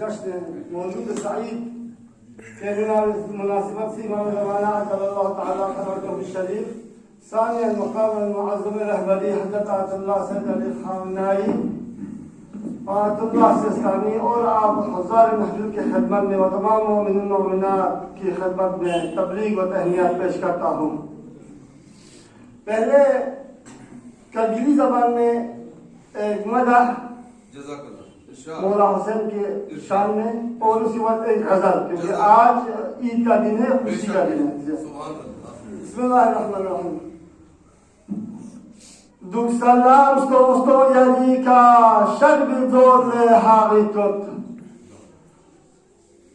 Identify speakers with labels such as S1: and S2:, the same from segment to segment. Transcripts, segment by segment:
S1: جشن مولود سعید کے مناسبت سے امام زمانہ صلی اللہ تعالیٰ قدرتہ الشریف ثاني المقام المعظم رهبری حضرت آیت اللہ سید علی خامنائی آیت اللہ سیستانی اور آپ ہزار محفل کی خدمت میں و تمام مومنین و مومنات کی خدمت میں تبلیغ و تہنیت پیش کرتا ہوں. پہلے کرگیلی زبان میں ایک مدح مولا حسین کے شان میں اور اسی وقت ایک غزل کیونکہ آج عید کا دن ہے خوشی کا دن ہے. بسم اللہ الرحمن الرحیم. Duk salam sto yarika şerbi zorle hagitot.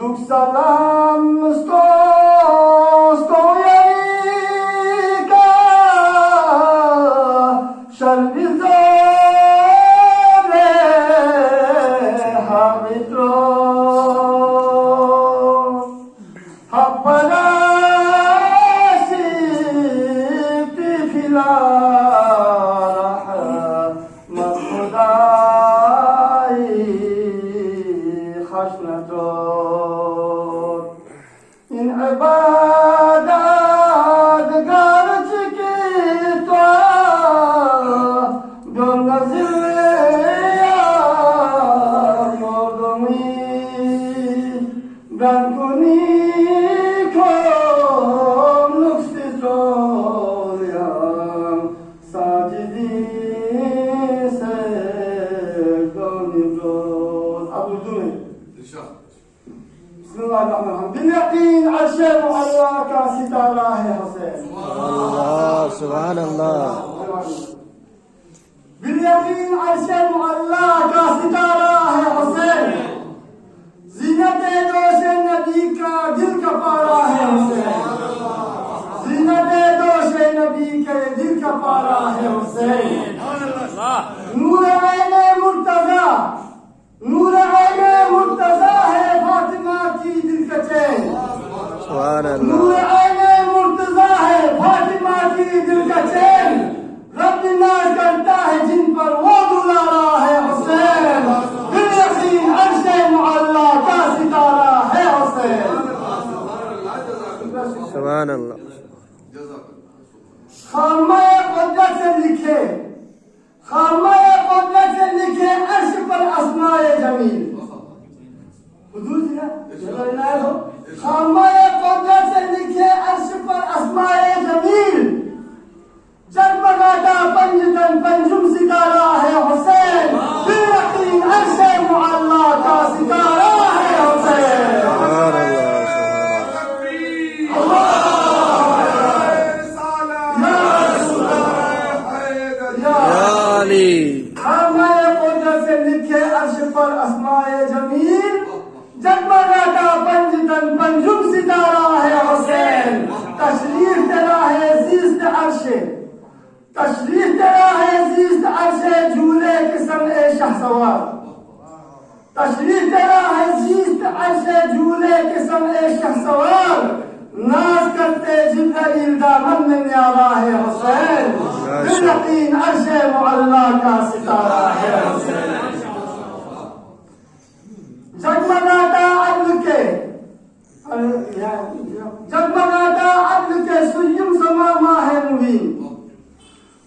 S1: Duk salam sto yarika şerbi zorle hagitot. باليقين عرش معلا کا ستارہ ہے حسین.
S2: سبحان اللہ.
S1: باليقين عرش معلا کا ستارہ ہے حسین. زینت دوش نبی کا دل کا پارا ہے حسین. زینت دوش نبی کے دل کا پارا ہے حسین. نور عین مرتضی نور عین مرتضی ہے فاطمہ کی دل کا چین.
S2: سبحان اللہ.
S1: نور عین مرتضی ہے فاطمہ کی دل کا چین. رب ناز کرتا ہے جن پر وہ دلارا ہے حسین. بالیقین عرش معلا کا ستارہ ہے حسین.
S2: سبحان اللہ.
S1: خامہ قدرت سے لکھے خامہ قدرت سے لکھے عرش پر اسماء جمیل. حضور جی نا خامہ قدرت سے لکھے عرش پر اسماء جمیل. جگمگاتا پنجتن پنجم ستارہ ہے حسین. بالیقین عرش معلا کا ستارہ ہے حسین.
S2: سبحان اللہ.
S1: خامہ قدرت سے لکھے عرش پر اسماء جمیل. جگمگاتا پنجتن پنجم ستارہ ہے حسین. تشریف تیرا ہے زیست عرش تشریف تیرا ہے زیست عرش جھولے کے سمع شہسوار. تشریف تیرا ہے زیست عرش جھولے کے سمع شہسوار. ناز کرتے جبرائیل دامن میں نیارا ہے حسین. بالیقین عرش معلا کا ستارہ ہے حسین. جگمگاتا عدل کے سیم سما ماہ مبین.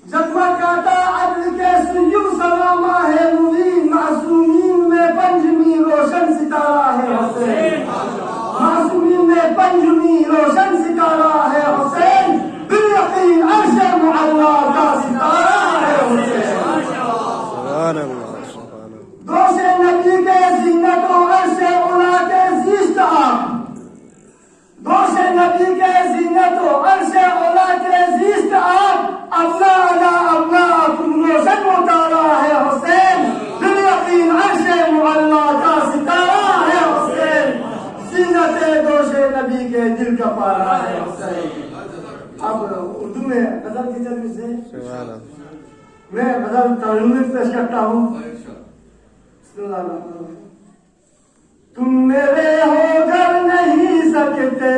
S1: جگمگاتا عدل کے سیم سما ماہ مبین. معصومین میں پنجمی روشن ستارہ ہے حسین. معصومین میں پنجمی روشن ستارہ ہے حسین. بالیقین عرش معلا کا ستارہ ہے حسین.
S2: سبحان اللہ.
S1: دوش نبی کے زینت و عرش اولا کے زیست آپ. دوش نبی کے زینت و عرش اولا کے زیست آپ. ابناءنا ابناءکم روشن اتارا ہے حسین. بالیقین عرش معلا کا ستارہ ہے حسین. زینت دوش نبی کے دل کا پارا ہے حسین. اب اردو میں غزل کی تجویز سے میں غزل ترنم پیش کرتا ہوں. تم میرے ہو کر نہیں سکتے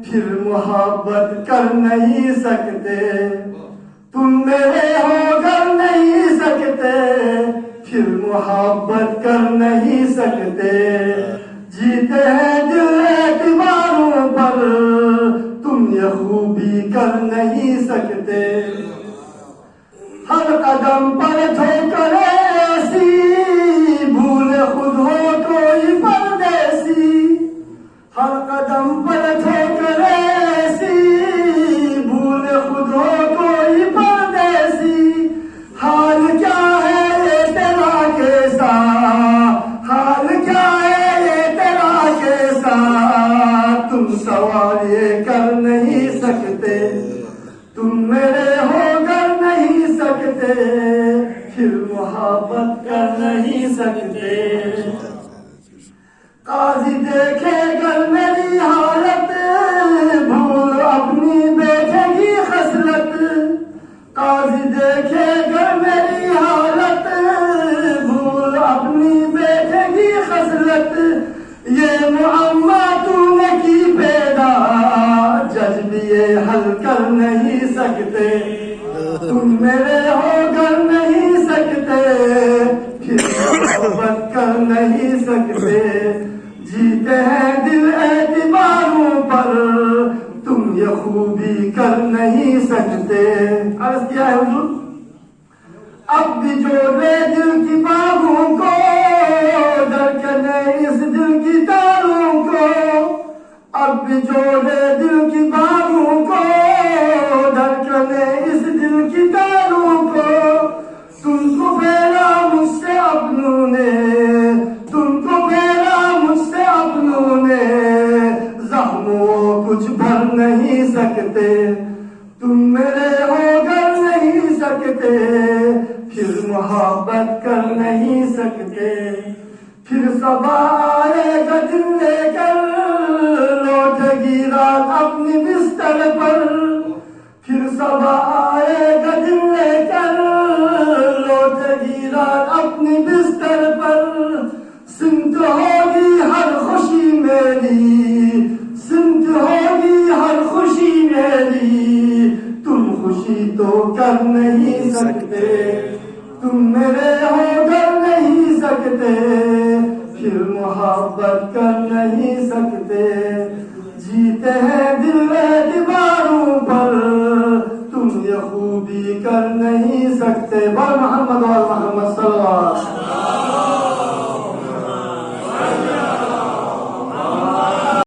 S1: پھر محبت کر نہیں سکتے. تم میرے ہو کر نہیں سکتے پھر محبت کر نہیں سکتے جیتے ہیں دل اعتباروں پر تم یہ خوبی کر نہیں سکتے ہر قدم پر ٹھوکر ایسی بھول خود ہو کوئی پردیسی ہر قدم پر ٹھوکر ایسی بھول خود ہو کوئی پردیسی حال کیا ہے یہ تیرا کیسا حال کیا ہے یہ تیرا کیسا تم سوال یہ کر نہیں سکتے تم میرے ہو کر نہیں سکتے پھر محبت کر نہیں سکتے قاضی دیکھے کر میری حالت بھول اپنی بیٹے کی خصلت قاضی دیکھے کر میری حالت بھول اپنی بیٹے کی خصلت یہ معمہ تو نے کی پیدا جج بھی یہ حل کر نہیں سکتے تم میرے ہو کر نہیں سکتے پھر محبت کر نہیں سکتے جیتے ہیں دل اعتباروں پر تم یہ خوبی کر نہیں سکتے عرض کیا ہے حضور اب بھی جوڑے دل کی باغوں کو دھڑکنے اس دل کی تاروں کو اب بھی جوڑے دل کی باغوں کو دھڑکنے اس دل کی تاروں کو تم کو پھیرا مجھ سے اپنوں نے تم کو پھیرا مجھ سے اپنوں نے زخموں کچھ بھر نہیں سکتے تم میرے ہو کر نہیں سکتے پھر محبت کر نہیں سکتے پھر صبح آئے گا دل لے کر لوٹے گی رات اپنی بستر پر پھر صبح آئے گا دل لے کر لوٹے گی رات اپنی بستر پر سمت ہوگی ہر خوشی میری سمت ہوگی ہر خوشی میری تم خوشی تو کر نہیں سکتے تم میرے ہو کر نہیں سکتے پھر محبت کر نہیں سکتے جیتے ہیں